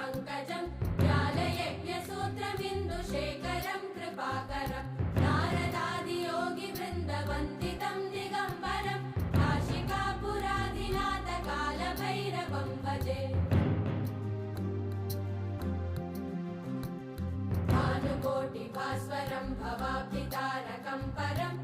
पंकजं ज्ञानयज्ञसूत्रमिन्दुशेखरं कृपाकरं नारदादियोगिवृन्दवन्दितं दिगम्बरं काशिकापुराधिनाथ कालभैरवं भजे भानुकोटिभास्वरं भवाब्धितारकं परं